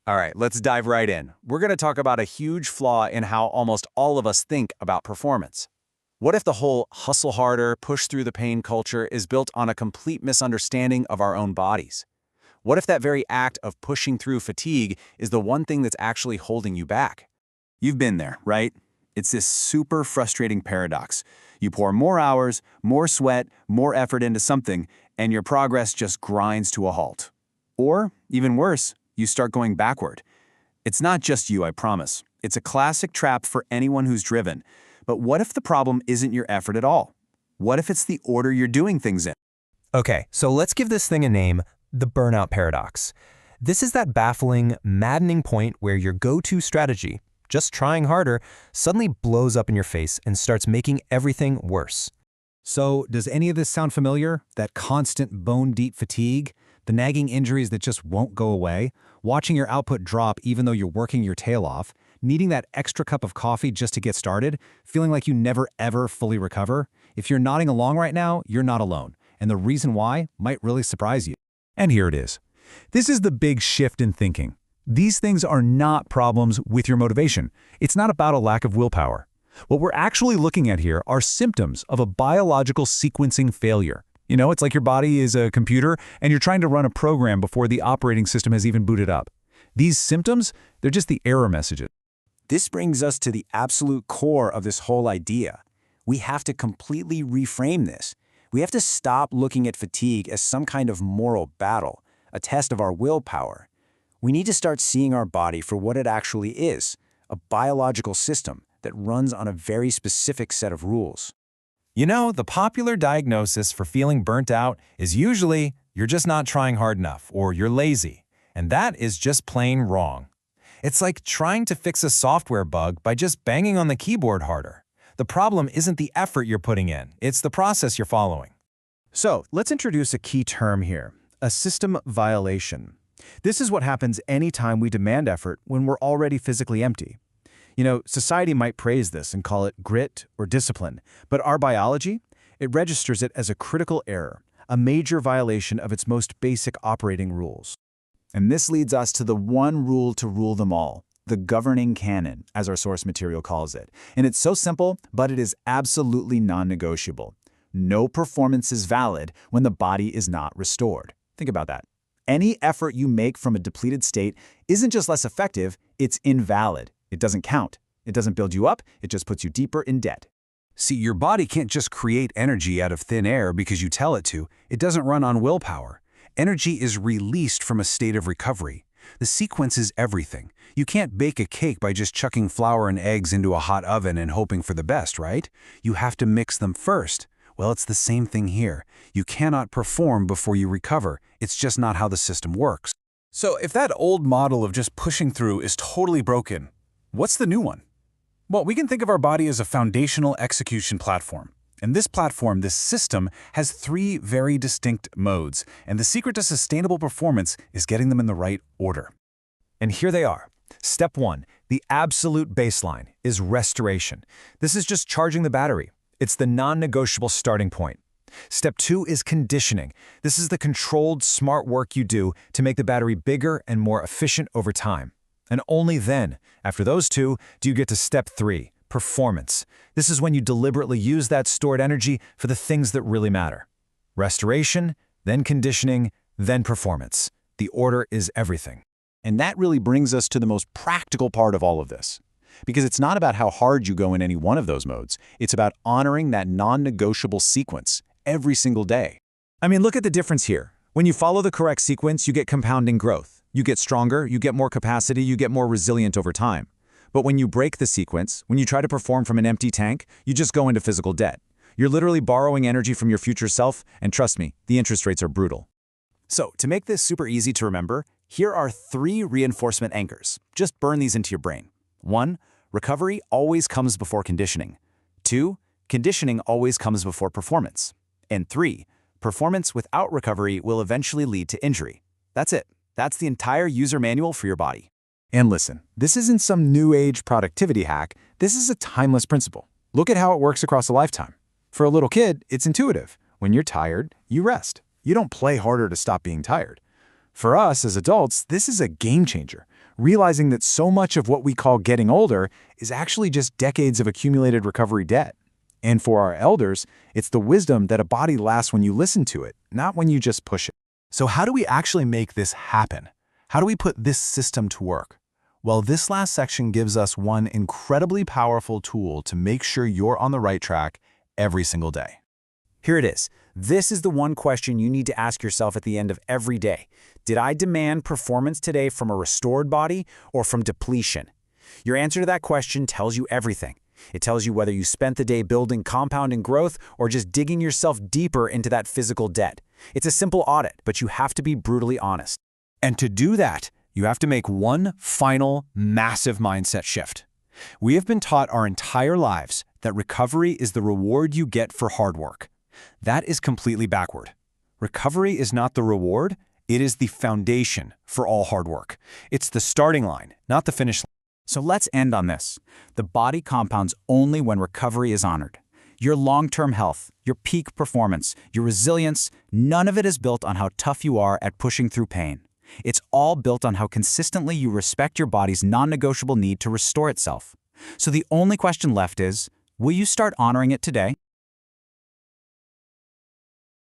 All right, let's dive right in. We're going to talk about a huge flaw in how almost all of us think about performance. What if the whole hustle harder, push through the pain culture is built on a complete misunderstanding of our own bodies? What if that very act of pushing through fatigue is the one thing that's actually holding you back? You've been there, right? It's this super frustrating paradox. You pour more hours, more sweat, more effort into something, and your progress just grinds to a halt. Or, even worse, you start going backward. It's not just you, I promise. It's a classic trap for anyone who's driven. But what if the problem isn't your effort at all? What if it's the order you're doing things in? Okay, so let's give this thing a name, the burnout paradox. This is that baffling, maddening point where your go-to strategy, just trying harder, suddenly blows up in your face and starts making everything worse. So, does any of this sound familiar? That constant bone-deep fatigue? The nagging injuries that just won't go away? Watching your output drop even though you're working your tail off? Needing that extra cup of coffee just to get started? Feeling like you never ever fully recover? If you're nodding along right now, you're not alone. And the reason why might really surprise you. And here it is. This is the big shift in thinking. These things are not problems with your motivation. It's not about a lack of willpower. What we're actually looking at here are symptoms of a biological sequencing failure. You know, it's like your body is a computer and you're trying to run a program before the operating system has even booted up. These symptoms, they're just the error messages. This brings us to the absolute core of this whole idea. We have to completely reframe this. We have to stop looking at fatigue as some kind of moral battle, a test of our willpower. We need to start seeing our body for what it actually is, a biological system that runs on a very specific set of rules. You know, the popular diagnosis for feeling burnt out is usually you're just not trying hard enough or you're lazy, and that is just plain wrong. It's like trying to fix a software bug by just banging on the keyboard harder. The problem isn't the effort you're putting in, it's the process you're following. So, let's introduce a key term here, a system violation. This is what happens anytime we demand effort when we're already physically empty. You know, society might praise this and call it grit or discipline, but our biology, it registers it as a critical error, a major violation of its most basic operating rules. And this leads us to the one rule to rule them all, the governing canon, as our source material calls it. And it's so simple, but it is absolutely non-negotiable. No performance is valid when the body is not restored. Think about that. Any effort you make from a depleted state isn't just less effective, it's invalid. It doesn't count. It doesn't build you up, it just puts you deeper in debt. See, your body can't just create energy out of thin air because you tell it to. It doesn't run on willpower. Energy is released from a state of recovery. The sequence is everything. You can't bake a cake by just chucking flour and eggs into a hot oven and hoping for the best, right? You have to mix them first. Well, it's the same thing here. You cannot perform before you recover. It's just not how the system works. So if that old model of just pushing through is totally broken, what's the new one? Well, we can think of our body as a foundational execution platform. And this platform, this system, has three very distinct modes, and the secret to sustainable performance is getting them in the right order. And here they are. Step 1, the absolute baseline, is restoration. This is just charging the battery. It's the non-negotiable starting point. Step 2 is conditioning. This is the controlled, smart work you do to make the battery bigger and more efficient over time. And only then, after those two, do you get to step 3, performance. This is when you deliberately use that stored energy for the things that really matter. Restoration, then conditioning, then performance. The order is everything. And that really brings us to the most practical part of all of this. Because it's not about how hard you go in any one of those modes. It's about honoring that non-negotiable sequence every single day. I mean, look at the difference here. When you follow the correct sequence, you get compounding growth. You get stronger, you get more capacity, you get more resilient over time. But when you break the sequence, when you try to perform from an empty tank, you just go into physical debt. You're literally borrowing energy from your future self, and trust me, the interest rates are brutal. So, to make this super easy to remember, here are 3 reinforcement anchors. Just burn these into your brain. 1, recovery always comes before conditioning. 2, conditioning always comes before performance. And 3, performance without recovery will eventually lead to injury. That's it. That's the entire user manual for your body. And listen, this isn't some new age productivity hack. This is a timeless principle. Look at how it works across a lifetime. For a little kid, it's intuitive. When you're tired, you rest. You don't play harder to stop being tired. For us as adults, this is a game changer. realizing that so much of what we call getting older is actually just decades of accumulated recovery debt. And for our elders, it's the wisdom that a body lasts when you listen to it, not when you just push it. So how do we actually make this happen? How do we put this system to work? Well, this last section gives us one incredibly powerful tool to make sure you're on the right track every single day. Here it is. This is the one question you need to ask yourself at the end of every day. Did I demand performance today from a restored body or from depletion? Your answer to that question tells you everything. It tells you whether you spent the day building compounding growth or just digging yourself deeper into that physical debt. It's a simple audit, but you have to be brutally honest. And to do that, you have to make one final, massive mindset shift. We have been taught our entire lives that recovery is the reward you get for hard work. That is completely backward. Recovery is not the reward, it is the foundation for all hard work. It's the starting line, not the finish line. So let's end on this. The body compounds only when recovery is honored. Your long-term health, your peak performance, your resilience, none of it is built on how tough you are at pushing through pain. It's all built on how consistently you respect your body's non-negotiable need to restore itself. So the only question left is, will you start honoring it today?